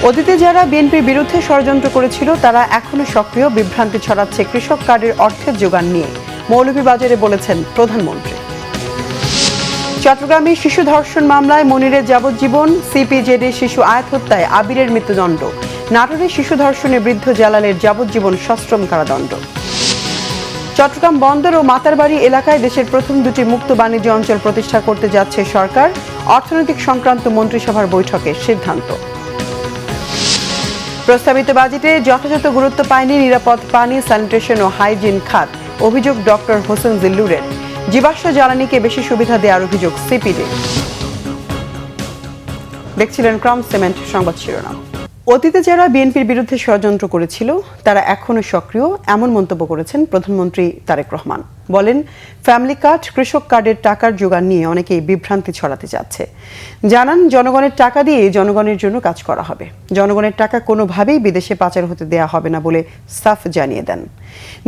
অতীতে যারা বিএনপির বিরুদ্ধে ষড়যন্ত্র করেছিল তারা এখনো সক্রিয়, বিভ্রান্তি ছড়াচ্ছে কৃষক কার্ডের অর্থের যোগান নিয়ে, মৌলভীবাজারে বলেছেন প্রধানমন্ত্রী। চট্টগ্রামে শিশু ধর্ষণ মামলায় মনিরের যাবজ্জীবন, সিপিজেডে শিশু আয়াত হত্যায় আবিরের মৃত্যুদণ্ড, নাটোরে শিশু ধর্ষণে বৃদ্ধ জালালের যাবজ্জীবন সশ্রম কারাদণ্ড। চট্টগ্রাম বন্দর ও মাতারবাড়ি এলাকায় দেশের প্রথম দুটি মুক্ত বাণিজ্য অঞ্চল প্রতিষ্ঠা করতে যাচ্ছে সরকার, অর্থনৈতিক সংক্রান্ত মন্ত্রিসভার বৈঠকে সিদ্ধান্ত। প্রস্তাবিত বাজেটে যথাযথ গুরুত্ব পায়নি নিরাপদ পানি, স্যানিটেশন ও হাইজিন খাত, অভিযোগ ডক্টর হোসেন জিল্লুরের। জীবাশ্ম জ্বালানিকে বেশি সুবিধা দেওয়ার অভিযোগ সিপিডি। দেখছিলেন ক্রাউন সিমেন্ট সংবাদ শিরোনাম। অতীতে যারা বিএনপির বিরুদ্ধে ষড়যন্ত্র করেছিল তারা এখনো সক্রিয়, এমন মন্তব্য করেছেন প্রধানমন্ত্রী তারেক রহমান। বলেন, ফ্যামিলি কার্ড, কৃষক কার্ডের টাকার যোগান নিয়ে অনেকেই বিভ্রান্তি ছড়াতে যাচ্ছে। জানান, জনগণের টাকা দিয়ে জনগণের জন্য কাজ করা হবে। জনগণের টাকা কোনোভাবেই বিদেশে পাচার হতে দেয়া হবে না বলে সাফ জানিয়ে দেন।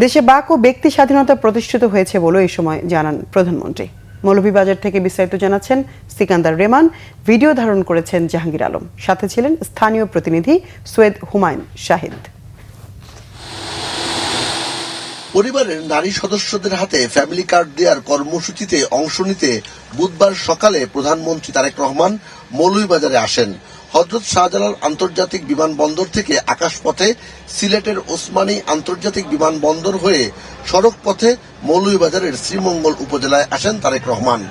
দেশে বাক ও ব্যক্তি স্বাধীনতা প্রতিষ্ঠিত হয়েছে বলে এই সময় জানান প্রধানমন্ত্রী। মৌলভীবাজার থেকে বিস্তারিত জানাচ্ছেন সিকান্দার রেমান, ভিডিও ধারণ করেছেন জাহাঙ্গীর আলম, সাথে ছিলেন স্থানীয় প্রতিনিধি সৈয়দ হুমায়ুন শাহিদ। পরিবারের নারী সদস্যদের হাতে ফ্যামিলি কার্ড দেওয়ার কর্মসূচিতে অংশ নিতে বুধবার সকালে প্রধানমন্ত্রী তারেক রহমান মৌলভীবাজারে আসেন। হযরত শাহজালাল আন্তর্জাতিক বিমানবন্দর থেকে আকাশপথে সিলেটের ওসমানী আন্তর্জাতিক বিমানবন্দর হয়ে সড়ক পথে মৌলভীবাজারের শ্রীমঙ্গল উপজেলায় আসেন তারেক রহমান।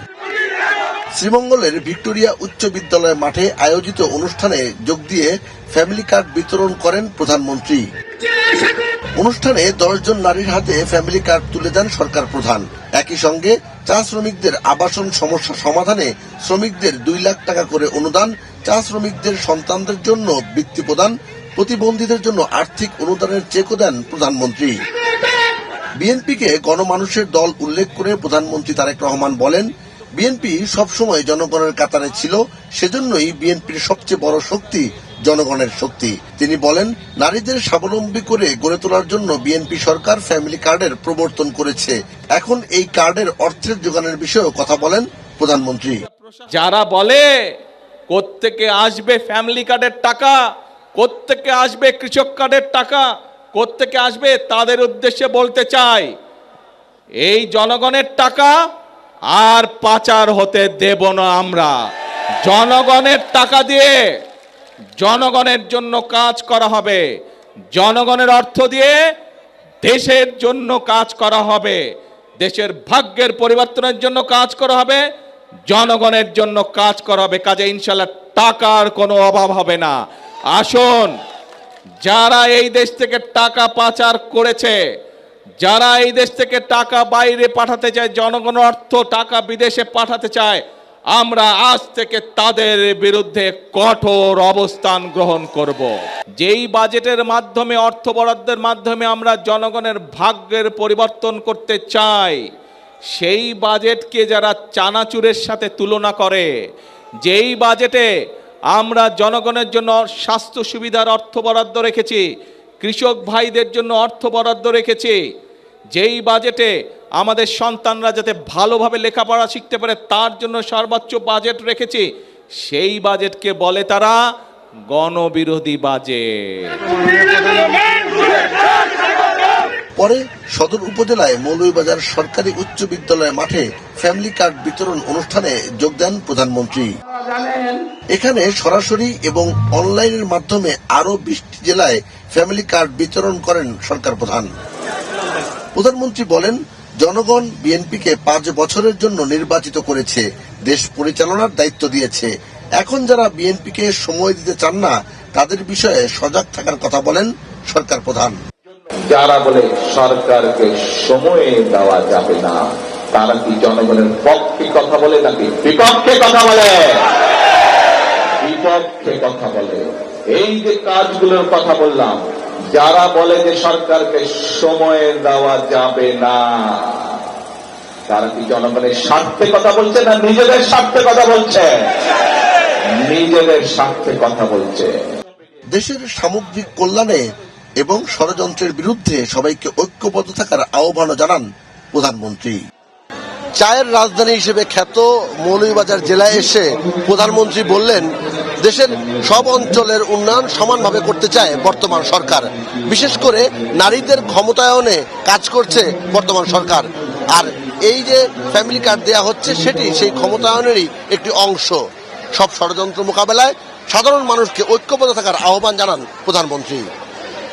শ্রীমঙ্গলের ভিক্টোরিয়া উচ্চ বিদ্যালয় মাঠে আয়োজিত অনুষ্ঠানে যোগ দিয়ে ফ্যামিলি কার্ড বিতরণ করেন প্রধানমন্ত্রী। অনুষ্ঠানে 10 জন নারীর হাতে ফ্যামিলি কার্ড তুলে দেন সরকার প্রধান। একই সঙ্গে চা শ্রমিকদের আবাসন সমস্যা সমাধানে শ্রমিকদের 2 লাখ টাকা করে অনুদান, চা শ্রমিকদের সন্তানদের জন্য বৃত্তি প্রদান, প্রতিবন্ধীদের জন্য আর্থিক অনুদানের চেকও দেন প্রধানমন্ত্রী। বিএনপিকে গণমানুষের দল উল্লেখ করে প্রধানমন্ত্রী তারেক রহমান বলেন, বিএনপি সবসময় জনগণের কাতারে ছিল, সেজন্যই বিএনপির সবচেয়ে বড় শক্তি জনগণের শক্তি। তিনি বলেন, নারীদের স্বাবলম্বী করে গড়ে তোলার জন্য বিএনপি সরকার ফ্যামিলি কার্ডের প্রবর্তন করেছে। এখন এই কার্ডের অর্থের যোগানের বিষয়েও কথা বলেন প্রধানমন্ত্রী। যারা বলে কোত্থেকে আসবে ফ্যামিলি কার্ডের টাকা, কোত্থেকে আসবে কৃষক কার্ডের টাকা, কোত্থেকে আসবে, তাদের উদ্দেশ্যে বলতে চাই, এই জনগণের টাকা আর পাচার হতে দেব না আমরা। জনগণের টাকা দিয়ে জনগণের জন্য কাজ করা হবে, জনগণের অর্থ দিয়ে দেশের জন্য কাজ করা হবে, দেশের ভাগ্যের পরিবর্তনের জন্য কাজ করা হবে, জনগণের জন্য কাজ করা হবে। কাজে ইনশাআল্লাহ টাকার কোনো অভাব হবে না। আসুন, যারা এই দেশ থেকে টাকা পাচার করেছে, যারা এই দেশ থেকে টাকা বাইরে পাঠাতে চায়, জনগণের অর্থ টাকা বিদেশে পাঠাতে চায়, আমরা আজ থেকে তাদের বিরুদ্ধে কঠোর অবস্থান গ্রহণ করব। যেই বাজেটের মাধ্যমে, অর্থ বরাদ্দের মাধ্যমে আমরা জনগণের ভাগ্যের পরিবর্তন করতে চাই, সেই বাজেটকে যারা চানাচুরের সাথে তুলনা করে, যেই বাজেটে আমরা জনগণের জন্য স্বাস্থ্য সুবিধার অর্থ বরাদ্দ রেখেছি, কৃষক ভাইদের জন্য অর্থ বরাদ্দ রেখেছি, যেই বাজেটে আমাদের সন্তানরা যাতে ভালোভাবে লেখাপড়া শিখতে পারে তার জন্য সর্বোচ্চ বাজেট রেখেছি, সেই বাজেটকে বলে তারা গণবিরোধী বাজেট। পরে সদর উপজেলায় মৌলভীবাজার সরকারি উচ্চ বিদ্যালয় মাঠে ফ্যামিলি কার্ড বিতরণ অনুষ্ঠানে যোগ দেন প্রধানমন্ত্রী। এখানে সরাসরি এবং অনলাইনের মাধ্যমে আরো 20টি জেলায় ফ্যামিলি কার্ড বিতরণ করেন সরকার প্রধান। প্রধানমন্ত্রী বলেন, জনগণ বিএনপিকে 5 বছরের জন্য নির্বাচিত করেছে, দেশ পরিচালনার দায়িত্ব দিয়েছে। এখন যারা বিএনপিকে সময় দিতে চান না, তাদের বিষয়ে সজাগ থাকার কথা বলেন সরকার প্রধান। যারা বলে সরকারকে সময় দেওয়া যাবে না, তারা কি জনগণের পক্ষে কথা বলে নাকি বিপক্ষে কথা বলে? বিপক্ষে কথা বলে। এই যে কাজগুলোর কথা বললাম, যারা বলে যে সরকারকে সময় দেওয়া যাবে না, তারা কি জনগণের স্বার্থে কথা বলছে না নিজেদের স্বার্থে কথা বলছে? নিজেদের স্বার্থে কথা বলছে। দেশের সামগ্রিক কল্যাণে এবং ষড়যন্ত্রের বিরুদ্ধে সবাইকে ঐক্যবদ্ধ থাকার আহ্বানও জানান প্রধানমন্ত্রী। চায়ের রাজধানী হিসেবে খ্যাত মৌলভীবাজার জেলায় এসে প্রধানমন্ত্রী বললেন, দেশের সব অঞ্চলের উন্নয়ন সমানভাবে করতে চায় বর্তমান সরকার। বিশেষ করে নারীদের ক্ষমতায়নে কাজ করছে বর্তমান সরকার। আর এই যে ফ্যামিলি কার্ড দেয়া হচ্ছে সেটি সেই ক্ষমতায়নেরই একটি অংশ। সব ষড়যন্ত্র মোকাবেলায় সাধারণ মানুষকে ঐক্যবদ্ধ থাকার আহ্বান জানান প্রধানমন্ত্রী।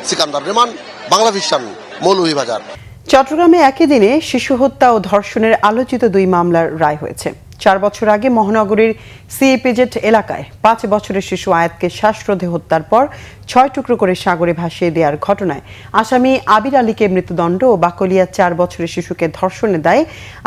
সিকান্দার রেমান, বাংলাভিশন, মৌলভীবাজার। চট্টগ্রামে একই দিনে শিশু হত্যা ও ধর্ষণের আলোচিত 2 মামলার রায় হয়েছে। 4 বছর আগে মহানগরীর সিইপিজেড এলাকায় 5 বছরের শিশু আয়াতকে শ্বাসরোধে হত্যার পর 6 টুকরো করে সাগরে ভাসিয়ে দেওয়ার ঘটনায় আসামি আবির আলীকে মৃত্যুদণ্ড ও বাকলিয়া 4 বছরের শিশুকে ধর্ষণের দায়ে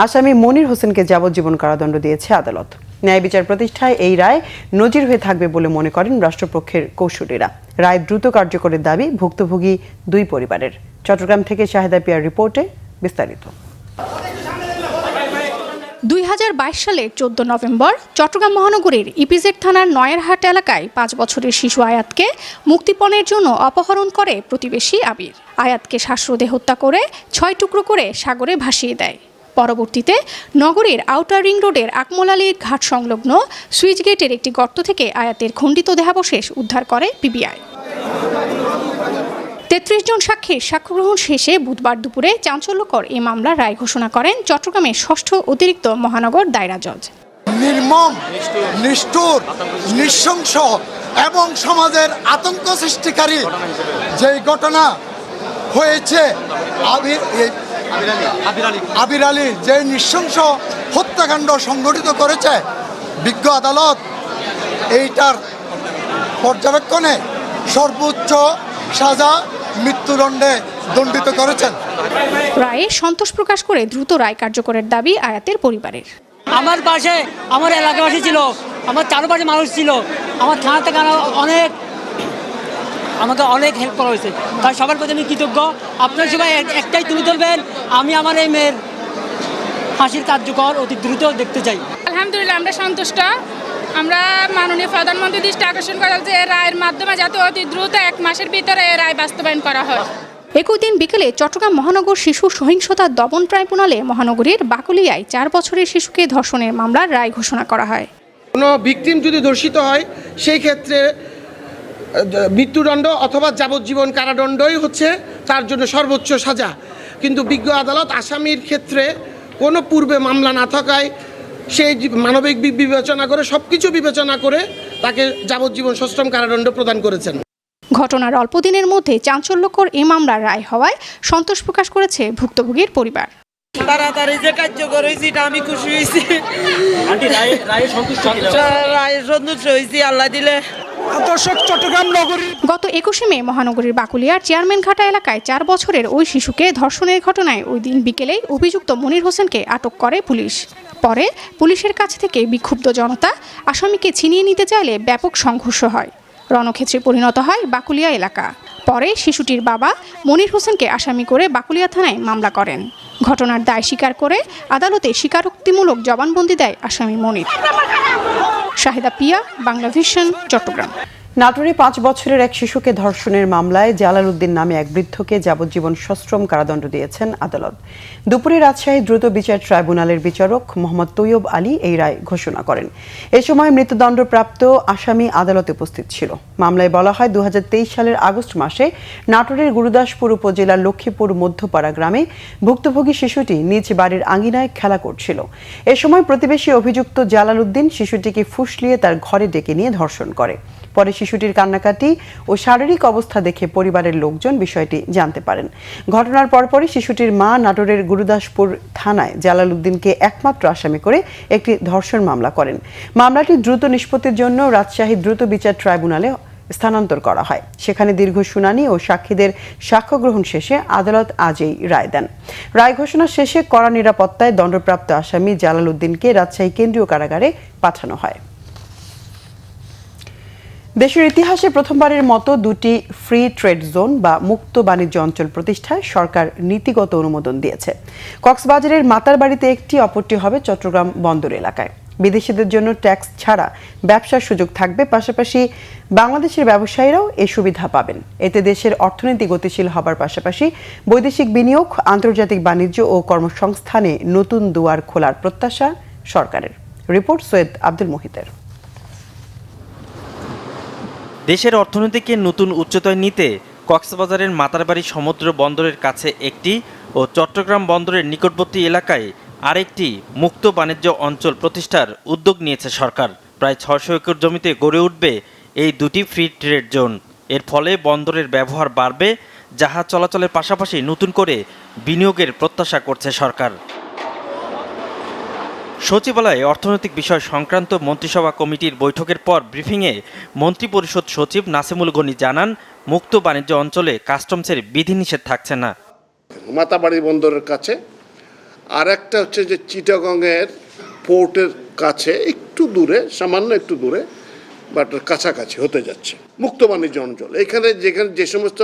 আসামি মনির হোসেনকে যাবজ্জীবন কারাদণ্ড দিয়েছে আদালত। ন্যায় বিচার প্রতিষ্ঠায় এই রায় নজির হয়ে থাকবে বলে মনে করেন রাষ্ট্রপক্ষের কৌঁসুলিরা। রায় দ্রুত কার্যকরের দাবি ভুক্তভোগী 2 পরিবারের। চট্টগ্রাম থেকে শাহেদা পিয়ার রিপোর্টে বিস্তারিত। 2022 সালের 14 নভেম্বর চট্টগ্রাম মহানগরীর ইপিজেড থানার নয়েরহাট এলাকায় 5 বছরের শিশু আয়াতকে মুক্তিপণের জন্য অপহরণ করে প্রতিবেশী আবির। আয়াতকে শ্বাসরোধে হত্যা করে 6 টুকরো করে সাগরে ভাসিয়ে দেয়। পরবর্তীতে নগরীর আউটার রিং রোডের আকমল আলীর ঘাট সংলগ্ন সুইচ গেটের একটি গর্ত থেকে আয়াতের খণ্ডিত দেহাবশেষ উদ্ধার করে পিবিআই। 33 জন সাক্ষীর সাক্ষ্য গ্রহণ শেষে বুধবার দুপুরে চাঞ্চল্যকর এই মামলার রায় ঘোষণা করেন চট্টগ্রামের 6ষ্ঠ অতিরিক্ত মহানগর দায়রা জজ। নির্মম, নিষ্ঠুর, নৃশংস এবং সমাজের আতঙ্ক সৃষ্টিকারী যেই ঘটনা হয়েছে আবির আলী যে নৃশংস হত্যাকাণ্ড সংঘটিত করেছে, বিজ্ঞ আদালত এইটার পর্যবেক্ষণে সর্বোচ্চ সাজা মৃত্যুদণ্ডে দণ্ডিত করেছেন। রায়ে সন্তোষ প্রকাশ করে দ্রুত রায় কার্যকরের দাবি আয়াতের পরিবারের। আমার পাশে আমার এলাকাবাসী ছিল, আমার চারপাশে মানুষ ছিল, আমার থানা থেকে আমাকে অনেক হেল্প করা হয়েছে। তাই সবার প্রতি আমি কৃতজ্ঞ। আপনার সবাই একটাই তুলে ধরবেন, আমি আমার এই মেয়ের ফাঁসির কার্যকর অতি দ্রুত দেখতে চাই। আলহামদুলিল্লাহ, আমরা সন্তুষ্ট। আমরা মাননীয় প্রধানমন্ত্রী দৃষ্টি আকর্ষণ করা যে রায়ের মাধ্যমে যাতে অতি দ্রুত 1 মাসের ভিতরে এই রায় বাস্তবায়ন করা হয়। একই দিন বিকেলে চট্টগ্রাম মহানগর শিশু সহিংসতা দমন ট্রাইব্যুনালে মহানগরীর বাকলিয়ায় 4 বছরের শিশুকে ধর্ষণের মামলার রায় ঘোষণা করা হয়। কোনো ভিকটিম যদি ধর্ষিত হয় সেই ক্ষেত্রে মৃত্যুদণ্ড অথবা যাবজ্জীবন কারাদণ্ডই হচ্ছে তার জন্য সর্বোচ্চ সাজা। কিন্তু বিজ্ঞ আদালত আসামির ক্ষেত্রে কোনো পূর্বে মামলা না থাকায় সেই মানবিক বিবেচনা করে সবকিছু বিবেচনা করে তাকে যাবজ্জীবন সশ্রম কারাদণ্ড প্রদান করেছেন। ঘটনার অল্প দিনের মধ্যে চাঞ্চল্যকর এই মামলার রায় হওয়ায় সন্তোষ প্রকাশ করেছে ভুক্তভোগীর পরিবার। তাড়াতাড়ি যে কার্যকর হয়েছে এটা আমি খুশি হয়েছি। রায়ে সন্তুষ্ট হয়েছি আল্লাহ দিলে। চট্টগ্রাম নগরীর গত 21 মে মহানগরীর বাকুলিয়ার চেয়ারম্যানঘাটা এলাকায় 4 বছরের ওই শিশুকে ধর্ষণের ঘটনায় ওই দিন বিকেলেই অভিযুক্ত মনির হোসেনকে আটক করে পুলিশ। পরে পুলিশের কাছ থেকে বিক্ষুব্ধ জনতা আসামিকে ছিনিয়ে নিতে চাইলে ব্যাপক সংঘর্ষ হয়। রণক্ষেত্রে পরিণত হয় বাকুলিয়া এলাকা। পরে শিশুটির বাবা মনির হোসেনকে আসামি করে বাকুলিয়া থানায় মামলা করেন। ঘটনার দায় স্বীকার করে আদালতে স্বীকারোক্তিমূলক জবানবন্দি দেয় আসামি মনির। শাহেদা পিয়া, বাংলাভিশন, চট্টগ্রাম। নাটোরে 5 বছরের এক শিশুকে ধর্ষণের মামলায় জালাল উদ্দিন নামে এক বৃদ্ধকে যাবজ্জীবন সশ্রম কারাদণ্ড দিয়েছেন আদালত। দুপুরে রাজশাহী দ্রুত বিচার ট্রাইব্যুনালের বিচারক মোহাম্মদ তৈয়ব আলী এই রায় ঘোষণা করেন। এ সময় মৃত্যুদণ্ডপ্রাপ্ত আসামি আদালতে উপস্থিত ছিল। মামলায় বলা হয় 2023 সালের আগস্ট মাসে নাটোরের গুরুদাসপুর উপজেলার লক্ষ্মীপুর মধ্যপাড়া গ্রামে ভুক্তভোগী শিশুটি নিজ বাড়ির আঙিনায় খেলা করছিল। এ সময় প্রতিবেশী অভিযুক্ত জালাল উদ্দিন শিশুটিকে ফুসলিয়ে তার ঘরে ডেকে নিয়ে ধর্ষণ করে। পরে শিশুটির কান্নাকাটি ও শারীরিক অবস্থা দেখে পরিবারের লোকজন বিষয়টি জানতে পারেন। ঘটনার পরপরই শিশুটির মা নাটোরের গুরুদাসপুর থানায় জালাল উদ্দিনকে একমাত্র আসামি করে একটি ধর্ষণ মামলা করেন। মামলাটি দ্রুত নিষ্পত্তির জন্য রাজশাহী দ্রুত বিচার ট্রাইব্যুনালে স্থানান্তর করা হয়। সেখানে দীর্ঘ শুনানি ও সাক্ষীদের সাক্ষ্য গ্রহণ শেষে আদালত আজই রায় দেন। রায় ঘোষণা শেষে কড়া নিরাপত্তায় দণ্ডপ্রাপ্ত আসামি জালাল উদ্দিনকে রাজশাহী কেন্দ্রীয় কারাগারে পাঠানো হয়। দেশের ইতিহাসে প্রথমবারের মতো 2টি ফ্রি ট্রেড জোন বা মুক্ত বাণিজ্য অঞ্চল প্রতিষ্ঠায় সরকার নীতিগত অনুমোদন দিয়েছে। কক্সবাজারের মাতারবাড়িতে একটি, অপরটি হবে চট্টগ্রাম বন্দর এলাকায়। বিদেশিদের জন্য ট্যাক্স ছাড়া ব্যবসার সুযোগ থাকবে, পাশাপাশি বাংলাদেশের ব্যবসায়ীরাও এই সুবিধা পাবেন। এতে দেশের অর্থনীতি গতিশীল হবার পাশাপাশি বৈদেশিক বিনিয়োগ, আন্তর্জাতিক বাণিজ্য ও কর্মসংস্থানে নতুন দুয়ার খোলার প্রত্যাশা সরকারের। রিপোর্ট সৈয়দ আব্দুল মুহিতের। দেশের অর্থনীতিকে নতুন উচ্চতায় নিতে কক্সবাজারের মাতারবাড়ি সমুদ্র বন্দরের কাছে একটি ও চট্টগ্রাম বন্দরের নিকটবর্তী এলাকায় আরেকটি মুক্ত বাণিজ্য অঞ্চল প্রতিষ্ঠার উদ্যোগ নিয়েছে সরকার। প্রায় 600 একর জমিতে গড়ে উঠবে এই দুটি ফ্রি ট্রেড জোন। এর ফলে বন্দরের ব্যবহার বাড়বে, জাহাজ চলাচলের পাশাপাশি নতুন করে বিনিয়োগের প্রত্যাশা করছে সরকার। সচিবালয়ে অর্থনৈতিক বিষয় সংক্রান্ত মন্ত্রিসভা কমিটির বৈঠকের পর ব্রিফিংয়ে মন্ত্রিপরিষদ সচিব নাসিমুল গনি জানান, মুক্ত বাণিজ্য অঞ্চলে কাস্টমসের বিধিনিষেধ থাকছে না। মাতাবাড়ি বন্দরের কাছে আর একটা হচ্ছে যে চিটাগংয়ের পোর্টের কাছে একটু দূরে, সামান্য একটু দূরে, বাট কাছাকাছি হতে যাচ্ছে মুক্ত বাণিজ্য অঞ্চল। এখানে যেখানে যে সমস্ত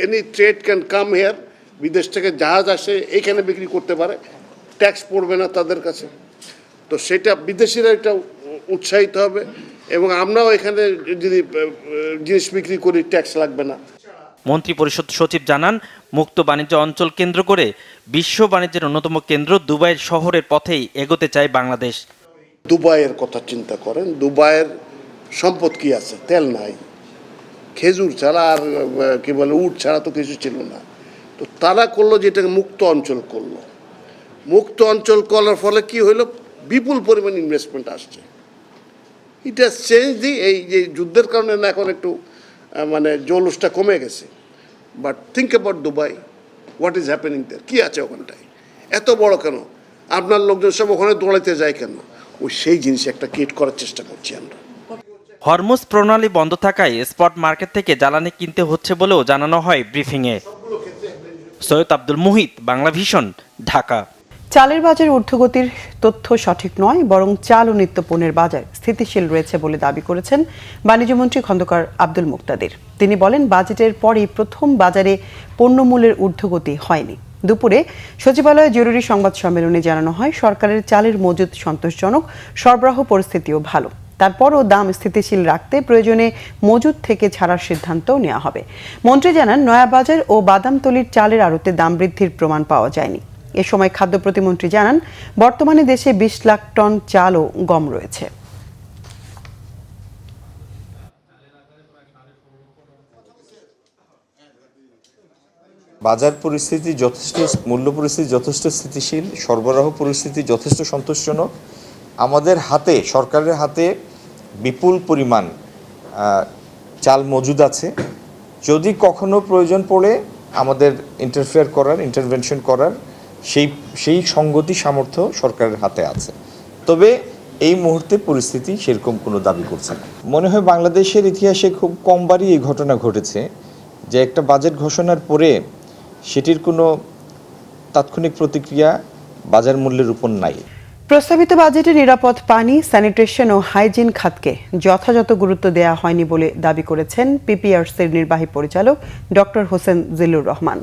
any trade can come here, বিদেশ থেকে জাহাজ আসে এইখানে বিক্রি করতে পারে, ট্যাক্স পড়বে না তাদের কাছে। তো সেটা বিদেশিরা এটা উৎসাহিত হবে এবং আমরাও এখানে যদি জিনিস বিক্রি করি ট্যাক্স লাগবে না। মন্ত্রিপরিষদ সচিব জানান, মুক্ত বাণিজ্য অঞ্চল কেন্দ্র করে বিশ্ব বাণিজ্যের অন্যতম কেন্দ্র দুবাইয়ের শহরের পথেই এগোতে চায় বাংলাদেশ। দুবাইয়ের কথা চিন্তা করেন, দুবাইয়ের সম্পদ কি আছে? তেল নাই, খেজুর ছাড়া আর কি বলে উট ছাড়া তো কিছু ছিল না। তো তারা করলো যেটাকে মুক্ত অঞ্চল করলো। মুক্ত অঞ্চল করার ফলে কি হইলো? বিপুল পরিমাণ ইনভেস্টমেন্ট আসছে। ইট হ্যাজ চেঞ্জ দি, এই যে যুদ্ধের কারণে না এখন একটু মানে জৌলুসটা কমে গেছে। But think about Dubai, what is happening there, কী আছে ওখানটায়? এত বড় কেন? আপনার লোকজন সব ওখানে দৌড়াইতে যায় কেন? ওই সেই জিনিস একটা ক্রিয়েট করার চেষ্টা করছি আমরা। হরমুজ প্রণালী বন্ধ থাকায় স্পট মার্কেট থেকে জ্বালানি কিনতে হচ্ছে বলেও জানানো হয় ব্রিফিংয়ে। সৈয়দ আব্দুল মুহিত, বাংলা ভিশন, ঢাকা। চালের বাজার ঊর্ধ্বগতির তথ্য সঠিক নয়, বরং চাল ও নিত্যপণ্যের বাজার স্থিতিশীল রয়েছে বলে দাবি করেছেন বাণিজ্যমন্ত্রী খন্দকার আব্দুল মুক্তাদির। তিনি বলেন, বাজেটের পরই প্রথম বাজারে পণ্যমূল্যের ঊর্ধ্বগতি হয়নি। দুপুরে সচিবালয়ে জরুরি সংবাদ সম্মেলনে জানানো হয়, সরকারের চালের মজুদ সন্তোষজনক, সরবরাহ পরিস্থিতিও ভালো। তারপরও দাম স্থিতিশীল রাখতে প্রয়োজনে মজুদ থেকে ছাড়ার সিদ্ধান্তও নেওয়া হবে। মন্ত্রী জানান, নয়াবাজার ও বাদামতলীর চালের আড়তে দাম বৃদ্ধির প্রমাণ পাওয়া যায়নি। এ সময় খাদ্য প্রতিমন্ত্রী জানান, বর্তমানে দেশে 20 লাখ টন চাল ও গম রয়েছে। বাজার পরিস্থিতি যথেষ্ট, মূল্য পরিস্থিতি যথেষ্ট স্থিতিশীল, সরবরাহ পরিস্থিতি যথেষ্ট সন্তোষজনক। আমাদের হাতে, সরকারের হাতে বিপুল পরিমাণ চাল মজুদ আছে। যদি কখনো প্রয়োজন পড়ে আমাদের ইন্টারভেনশন করার সেই সঙ্গতি সামর্থ্য সরকারের হাতে আছে। তবে এই মুহূর্তে পরিস্থিতি সেরকম কোনো দাবি করছে না। মনে হয় বাংলাদেশের ইতিহাসে খুব কমবারই এই ঘটনা ঘটেছে যে একটা বাজেট ঘোষণার পরে সেটির কোনো তাৎক্ষণিক প্রতিক্রিয়া বাজার মূল্যের উপর নাই। প্রস্তাবিত বাজেটে নিরাপদ পানি, স্যানিটেশন ও হাইজিন খাতকে যথাযথ গুরুত্ব দেওয়া হয়নি বলে দাবি করেছেন পিপিআরসির নির্বাহী পরিচালক ডক্টর হোসেন জিল্লুর রহমান।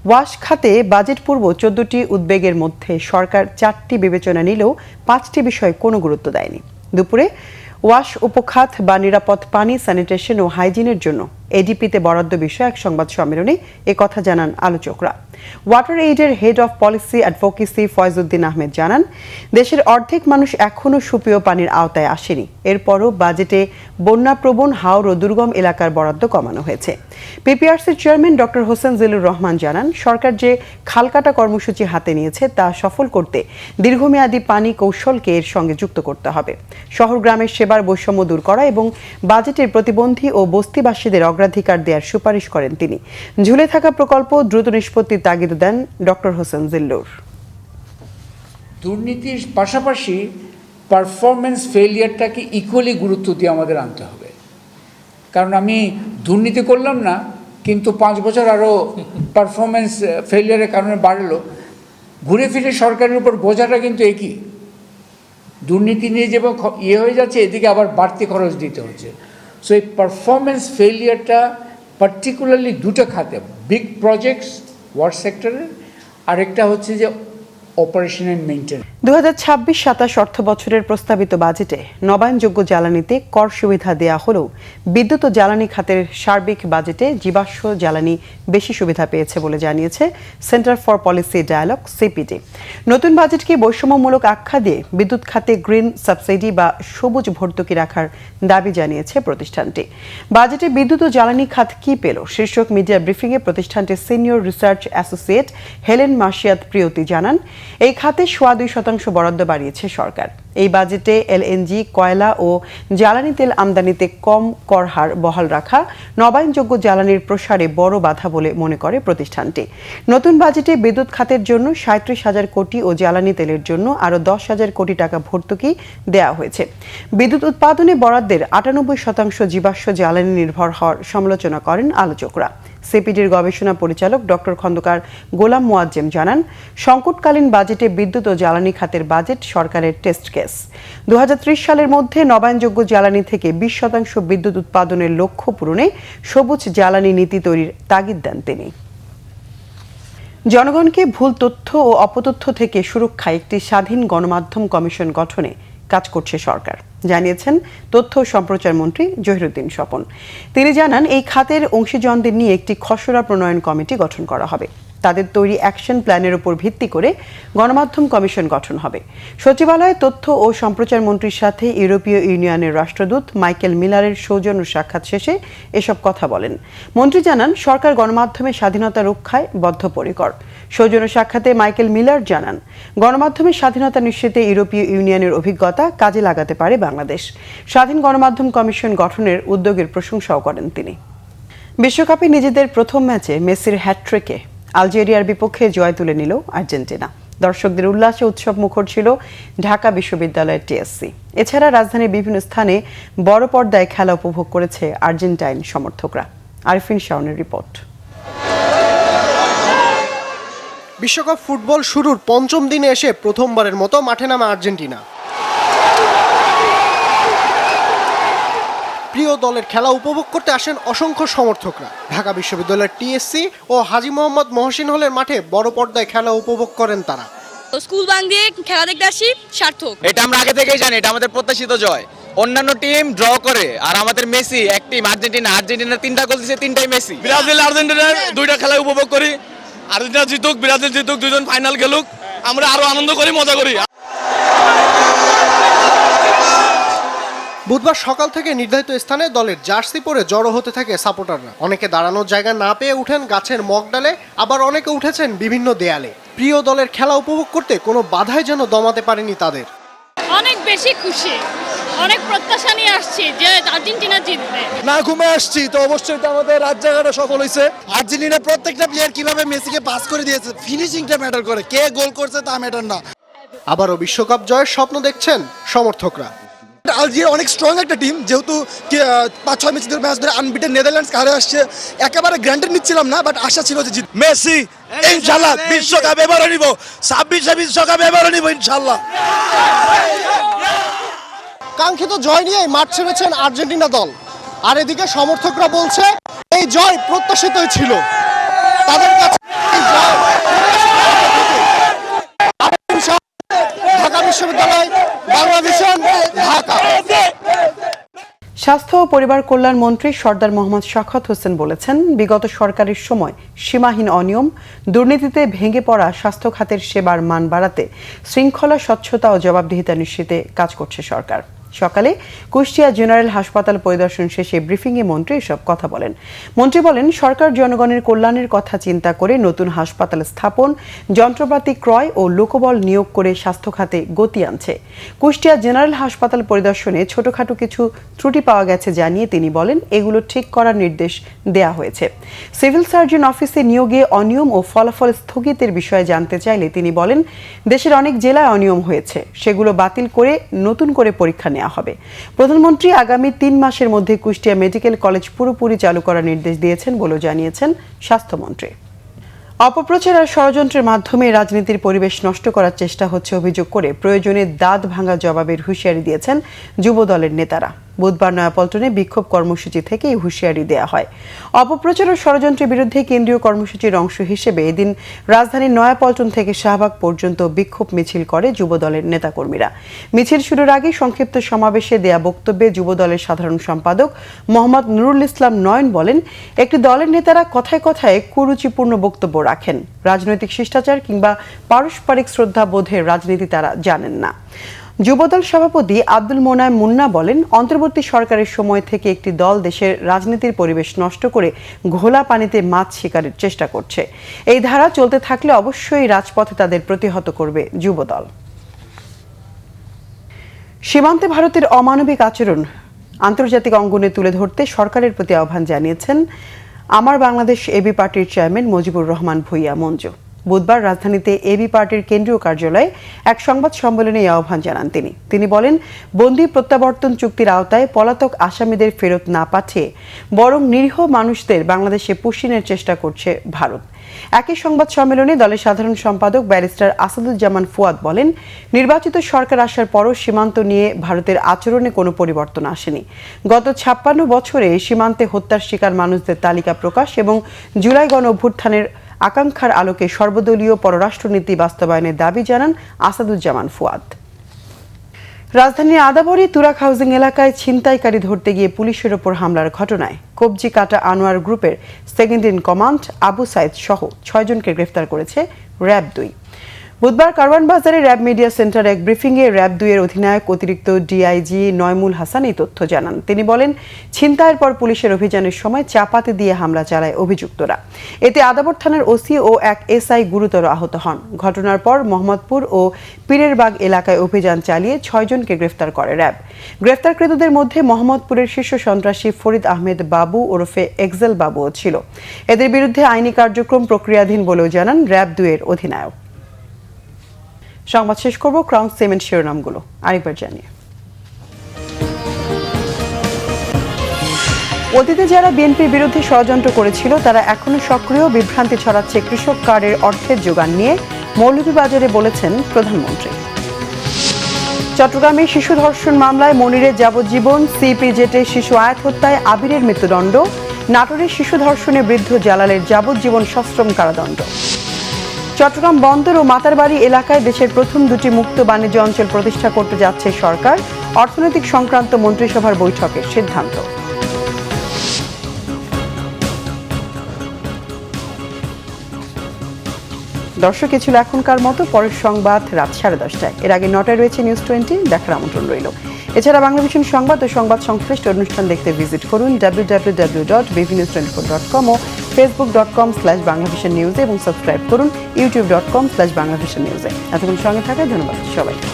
ওয়াশ খাতে বাজেট পূর্ব 14টি উদ্বেগের মধ্যে সরকার 4টি বিবেচনা নিলেও 5টি বিষয়ে কোনো গুরুত্ব দেয়নি। দুপুরে ওয়াশ উপখাত বা নিরাপদ পানি, স্যানিটেশন ও হাইজিনের জন্য এডিপিতে বরাদ্দ বিষয়ক সংবাদ সম্মেলনে একথা জানান আলোচকরা। ওয়াটার এইডের head of policy advocacy Faizuddin Ahmed জানান, দেশের অর্ধেক মানুষ এখনও সুপেয় পানির আওতায় আসেনি। এরপরও বাজেটে বন্যাপ্রবণ হাওর ও দুর্গম এলাকার বরাদ্দ কমানো হয়েছে। পিপিআরসির চেয়ারম্যান ডক্টর হোসেন জিল্লুর রহমান জানান, সরকার যে খালকাটা কর্মসূচি হাতে নিয়েছে তা সফল করতে দীর্ঘমেয়াদী পানি কৌশলকে এর সঙ্গে যুক্ত করতে হবে। শহর গ্রামের সেবার বৈষম্য দূর করা এবং বাজেটের প্রতিবন্ধী ও বস্তিবাসীদের অগ্রাধিকার দেওয়ার সুপারিশ করেন তিনি। ঝুলে থাকা প্রকল্প দ্রুত নিষ্পত্তির তাগিদ দেন ডক্টর হোসেন জিল্লুর। দুর্নীতির পাশাপাশি পারফরমেন্স ফেলিয়ারটাকে ইকুয়ালি গুরুত্ব দিয়ে আমাদের আনতে হবে। কারণ আমি দুর্নীতি করলাম না, কিন্তু 5 বছর আরও পারফরমেন্স ফেলিয়ারের কারণে বাড়লো, ঘুরে ফিরে সরকারের উপর বোঝাটা কিন্তু একই। দুর্নীতি নিয়ে যেভাবে হয়ে যাচ্ছে, এদিকে আবার বাড়তি খরচ দিতে হচ্ছে। সো এই পারফরমেন্স ফেলিয়ারটা পার্টিকুলারলি 2টা খাতে, বিগ প্রজেক্টস ওয়ার্ড সেক্টরের, আরেকটা হচ্ছে যে অপারেশন অ্যান্ড মেইনটেন্যান্স। 2026-27 অর্থ বছরের প্রস্তাবিত বাজেটে নবায়নযোগ্য জ্বালানিতে কর সুবিধা দেয়া হলেও বিদ্যুৎ ও জ্বালানি খাতের সার্বিক বাজেটে জীবাশ্ম জ্বালানি বেশি সুবিধা পেয়েছে বলে জানিয়েছে Centre for Policy Dialogue CPD. নতুন বাজেটকে বৈষম্যমূলক আখ্যা দিয়ে বিদ্যুৎ খাতে গ্রিন সাবসিডি বা সবুজ ভর্তুকি রাখার দাবি জানিয়েছে প্রতিষ্ঠানটি। বাজেটে বিদ্যুৎ ও জ্বালানি খাত কি পেল শীর্ষক মিডিয়া ব্রিফিংয়ে প্রতিষ্ঠানটির senior research associate Helen Marshiat Priyoti জানান, এই খাতে 2.2% বরাদ্দ বাড়িয়েছে সরকার। এই বাজেটে এলএনজি, কয়লা ও জ্বালানি তেল আমদানিতে কম কর হার বহাল রাখা নবায়নযোগ্য জ্বালানির প্রসারে বড় বাধা বলে মনে করে প্রতিষ্ঠানটি। নতুন বাজেটে বিদ্যুৎ খাতের জন্য 37,000 কোটি ও জ্বালানি তেলের জন্য আরও 10,000 কোটি টাকা ভর্তুকি দেওয়া হয়েছে। বিদ্যুৎ উৎপাদনে বরাদ্দের 98% জীবাশ্ম জ্বালানি নির্ভর হওয়ার সমালোচনা করেন আলোচকরা। সিপিডির গবেষণা পরিচালক ডক্টর খন্দকার গোলাম মোয়াজ্জেম জানান, সংকটকালীন বাজেটে বিদ্যুৎ ও জ্বালানি খাতের বাজেট সরকারের টেস্ট কেস। 2030 সালের মধ্যে নবায়নযোগ্য জ্বালানি থেকে 20% বিদ্যুৎ উৎপাদনের লক্ষ্য পূরণে সবুজ জ্বালানি নীতি তৈরির তাগিদ দেন তিনি। জনগণকে ভুল তথ্য ও অপতথ্য থেকে সুরক্ষায় একটি স্বাধীন গণমাধ্যম কমিশন গঠনে কাজ করছে সরকার, জানিয়েছেন তথ্য ও সম্প্রচার মন্ত্রী জহিরুদ্দিন স্বপন। তিনি জানান, এই খাতের অংশীজনদের নিয়ে একটি খসড়া প্রণয়ন কমিটি গঠন করা হবে। তাদের তৈরি অ্যাকশন প্ল্যানের উপর ভিত্তি করে গণমাধ্যম কমিশন গঠন হবে। সচিবালয়ে তথ্য ও সম্প্রচার মন্ত্রীর সাথে ইউরোপীয় ইউনিয়নের রাষ্ট্রদূত মাইকেল মিলারের সৌজন্য সাক্ষাৎ শেষে এসব কথা বলেন। মন্ত্রী জানান, সরকার গণমাধ্যমের স্বাধীনতা রক্ষায় বদ্ধপরিকর। সৌজন্য সাক্ষাতে মাইকেল মিলার জানান, গণমাধ্যমের স্বাধীনতা নিশ্চিতে ইউরোপীয় ইউনিয়নের অভিজ্ঞতা কাজে লাগাতে পারে বাংলাদেশ। স্বাধীন গণমাধ্যম কমিশন গঠনের উদ্যোগের প্রশংসাও করেন তিনি। বিশ্বকাপে নিজেদের প্রথম ম্যাচে মেসির হ্যাটট্রিকে আলজেরিয়ার বিপক্ষে জয় তুলে নিল আর্জেন্টিনা। দর্শকদের উল্লাসে উৎসব মুখর ছিল ঢাকা বিশ্ববিদ্যালয়ের টিএসসি। এছাড়া রাজধানীর বিভিন্ন স্থানে বড় পর্দায় খেলা উপভোগ করেছে আর্জেন্টাইন সমর্থকরা। আরিফিন শাওনের রিপোর্ট। বিশ্বকাপ ফুটবল শুরুর পঞ্চম দিনে এসে প্রথমবারের মতো মাঠে নামে আর্জেন্টিনা। প্রিয় দলের খেলা উপভোগ করতে আসেন অসংখ্য সমর্থকরা। ঢাকা বিশ্ববিদ্যালয়ের টিএসসি ও হাজী মোহাম্মদ মহসিন হলের মাঠে বড় পর্দায় খেলা উপভোগ করেন তারা। স্কুল বাং দিয়ে খেলা দেখতে আসি সার্থক। এটা আমরা আগে থেকেই জানি, এটা আমাদের প্রত্যাশিত জয়। অন্যান্য টিম ড্র করে, আর আমাদের মেসি এক টিম আর্জেন্টিনা 3টা গোল দিয়েছে, 3টাই মেসি। ব্রাজিল আর্জেন্টিনার 2টা খেলা উপভোগ করি। আর্জেন্টিনা জিতুক, ব্রাজিল জিতুক, দুজন ফাইনাল খেলুক, আমরা আরো আনন্দ করি, মজা করি। বুধবার সকাল থেকে নির্ধারিত স্থানে দলের জার্সি পরে জড়ো হতে থাকে সাপোর্টাররা। অনেকে দাঁড়ানোর জায়গা না পেয়ে উঠেন গাছের মগডালে, আবার অনেকে উঠেছেন বিভিন্ন দেয়ালে। প্রিয় দলের খেলা উপভোগ করতে কোনো বাধাই যেন দমাতে পারেনি তাদের। অনেক বেশি খুশি, অনেক প্রত্যাশা নিয়ে আসছি যে আর্জেন্টিনা জিতবে। না ঘুমে আসছি তো অবশ্যই তো আমাদের রাত জায়গাটা সফল হয়েছে। আর্জেন্টিনা প্রত্যেকটা প্লেয়ার কিভাবে মেসিকে পাস করে দিয়েছে, ফিনিশিংটা ম্যাটার করে, কে গোল করছে তা ম্যাটার না। আবারও বিশ্বকাপ জয়ের স্বপ্ন দেখছেন সমর্থকরা। আলজেরিয়া অনেক স্ট্রং একটা টিম, যেহেতু 5-6 ম্যাচ ধরে আনবিটেন নেদারল্যান্ডস হারে আসছে, একেবারে গ্র্যান্টেড নিচ্ছিলাম না, বাট আশা ছিল যে জিত মেসি ইনশাআল্লাহ বিশ্বকাপ এবারও নিব, 26 বিশ্বকাপ এবারও নিব ইনশাআল্লাহ। কাঙ্ক্ষিত জয় নিয়ে মাঠ ছেড়েছেন আর্জেন্টিনা দল, আর এদিকে সমর্থকরা বলছে এই জয় প্রত্যাশিতই ছিল তাদের কাছে। ঢাকা বিশ্ববিদ্যালয়, বাংলাদেশন, ঢাকা। স্বাস্থ্য ও পরিবার কল্যাণ মন্ত্রী সরদার মোহাম্মদ শওকত হোসেন বলেছেন, বিগত সরকারের সময় সীমাহীন অনিয়ম, দুর্নীতিতে ভেঙে পড়া স্বাস্থ্য খাতের সেবার মান বাড়াতে শৃঙ্খলা, স্বচ্ছতা ও জবাবদিহিতা নিশ্চিতে কাজ করছে সরকার। সকালে কুষ্টিয়া জেনারেল হাসপাতাল পরিদর্শন শেষে ব্রিফিংয়ে মন্ত্রী এসব কথা বলেন। মন্ত্রী বলেন, সরকার জনগণের কল্যাণের কথা চিন্তা করে নতুন হাসপাতাল স্থাপন, যন্ত্রপাতি ক্রয় ও লোকবল নিয়োগ করে স্বাস্থ্য খাতে গতি আনছে। কুষ্টিয়া জেনারেল হাসপাতাল পরিদর্শনে ছোটখাটো কিছু ত্রুটি পাওয়া গেছে জানিয়ে তিনি বলেন, এগুলো ঠিক করার নির্দেশ দেয়া হয়েছে। সিভিল সার্জন অফিসে নিয়োগে অনিয়ম ও ফলাফল স্থগিতের বিষয়ে জানতে চাইলে তিনি বলেন, দেশের অনেক জেলায় অনিয়ম হয়েছে, সেগুলো বাতিল করে নতুন করে পরীক্ষা নেওয়া হবে। প্রধানমন্ত্রী আগামী 3 মাসের মধ্যে কুষ্টিয়া মেডিকেল কলেজ পুরোপুরি চালু করার নির্দেশ দিয়েছেন বলে জানিয়েছেন স্বাস্থ্যমন্ত্রী। অপপ্রচার আর ষড়যন্ত্রের মাধ্যমে রাজনীতির পরিবেশ নষ্ট করার চেষ্টা হচ্ছে অভিযোগ করে প্রয়োজনে দাঁত ভাঙা জবাবের হুঁশিয়ারি দিয়েছেন যুব দলের নেতারা। বুধবার নয়াপল্টনে বিক্ষোভ কর্মসূচি থেকে এই হুঁশিয়ারি দেওয়া হয়। অপপ্রচার ও ষড়যন্ত্রের বিরুদ্ধে কেন্দ্রীয় কর্মসূচির অংশ হিসেবে এদিন রাজধানীর নয়াপল্টন থেকে শাহবাগ পর্যন্ত বিক্ষোভ মিছিল করে যুবদলের নেতাকর্মীরা। মিছিল শুরুর আগে সংক্ষিপ্ত সমাবেশে দেয়া বক্তব্যে যুবদলের সাধারণ সম্পাদক মোহাম্মদ নুরুল ইসলাম নয়ন বলেন, একটি দলের নেতারা কথায় কথায় কুরুচিপূর্ণ বক্তব্য রাখেন। রাজনৈতিক শিষ্টাচার কিংবা পারস্পরিক শ্রদ্ধা বোধের রাজনীতি তারা জানেন না। যুবদল সভাপতি আব্দুল মোনায়েম মুন্না বলেন, অন্তর্বর্তী সরকারের সময় থেকে একটি দল দেশের রাজনীতির পরিবেশ নষ্ট করে ঘোলা পানিতে মাছ শিকারের চেষ্টা করছে। এই ধারা চলতে থাকলে অবশ্যই রাজপথে তাদের প্রতিহত করবে যুবদল। সীমান্তে ভারতের অমানবিক আচরণ আন্তর্জাতিক অঙ্গনে তুলে ধরতে সরকারের প্রতি আহ্বান জানিয়েছেন আমার বাংলাদেশ এবি পার্টির চেয়ারম্যান মুজিবুর রহমান ভূঁইয়া মঞ্জু। বুধবার রাজধানীতে এবি পার্টির কেন্দ্রীয় কার্যালয়ে এক সংবাদ সম্মেলনে এই আহ্বান জানান তিনি বলেন, বন্দী প্রত্যাবর্তন চুক্তির আওতায় পলাতক আসামিদের ফেরত না পাঠিয়ে বরং নিরীহ মানুষদের বাংলাদেশে পুষিনের চেষ্টা করছে ভারত। একই সংবাদ সম্মেলনে দলের সাধারণ সম্পাদক ব্যারিস্টার আসাদুজ্জামান ফুয়াদ বলেন, নির্বাচিত সরকার আসার পরও সীমান্ত নিয়ে ভারতের আচরণে কোনো পরিবর্তন আসেনি। গত 56 বছরে সীমান্তে হত্যার শিকার মানুষদের তালিকা প্রকাশ এবং জুলাই গণ অভ্যুত্থানের আকাঙ্ক্ষার আলোকে সর্বদলীয় পররাষ্ট্রনীতি বাস্তবায়নের দাবি জানান আসাদুজ্জামান ফুয়াদ। রাজধানীর আদাবরী তুরাক হাউজিং এলাকায় ছিনতাইকারী ধরতে গিয়ে পুলিশের ওপর হামলার ঘটনায় কবজি কাটা আনোয়ার গ্রুপের second in command Abu Saeed সহ 6 জনকে গ্রেফতার করেছে র্যাব 2। বুধবার কারওয়ান বাজারে র্যাব মিডিয়া সেন্টার এক ব্রিফিংয়ে র্যাব 2 এর অধিনায়ক অতিরিক্ত ডিআইজি নয়মুল হাসান এই তথ্য জানান। তিনি বলেন, ছিনতাইয়ের পর পুলিশের অভিযানের সময় চাপাতি দিয়ে হামলা চালায় অভিযুক্তরা। এতে আদাবর থানার ওসি ও এক এসআই গুরুতর আহত হন। ঘটনার পর মোহাম্মদপুর ও পীরেরবাগ এলাকায় অভিযান চালিয়ে 6 জনকে গ্রেফতার করে র্যাব। গ্রেফতারকৃতদের মধ্যে মোহাম্মদপুরের শীর্ষ সন্ত্রাসী ফরিদ আহমেদ বাবু ওরফে এক্সেল বাবুও ছিল। এদের বিরুদ্ধে আইনি কার্যক্রম প্রক্রিয়াধীন বলেও জানান র্যাব 2 এর অধিনায়ক। সংবাদ শেষ করব ক্রাউন সিমেন্ট শিরোনামগুলো আরেকবার জানিয়ে। অতীতে যারা বিএনপির বিরুদ্ধে ষড়যন্ত্র করেছিল তারা এখনো সক্রিয়, বিভ্রান্তি ছড়াচ্ছে কৃষক কার্ডের অর্থের যোগান নিয়ে মৌলভীবাজারে বলেছেন প্রধানমন্ত্রী। চট্টগ্রামে শিশু ধর্ষণ মামলায় মনিরের যাবজ্জীবন, সিপিজেটে শিশু আয়াত হত্যায় আবিরের মৃত্যুদণ্ড, নাটোরে শিশু ধর্ষণে বৃদ্ধ জালালের যাবজ্জীবন সশ্রম কারাদণ্ড। চট্টগ্রাম বন্দর ও মাতারবাড়ি এলাকায় দেশের প্রথম 2টি মুক্ত বাণিজ্য অঞ্চল প্রতিষ্ঠা করতে যাচ্ছে সরকার, অর্থনৈতিক সংক্রান্ত মন্ত্রিসভার বৈঠকের সিদ্ধান্ত। দর্শক, এ ছিল এখনকার মতো। পরের সংবাদ রাত 10:30টায়। এর আগে 9টায় রয়েছে নিউজ 20, দেখার আমন্ত্রণ রইল। এছাড়া বাংলাভিশন সংবাদ ও সংবাদ সংশ্লিষ্ট অনুষ্ঠান দেখতে ভিজিট করুন www.bvnews24.com ও facebook.com/banglavishnnews এবং সাবস্ক্রাইব করুন youtube.com/banglavishnnews। এতক্ষণ সঙ্গে থাকায় ধন্যবাদ সবাইকে।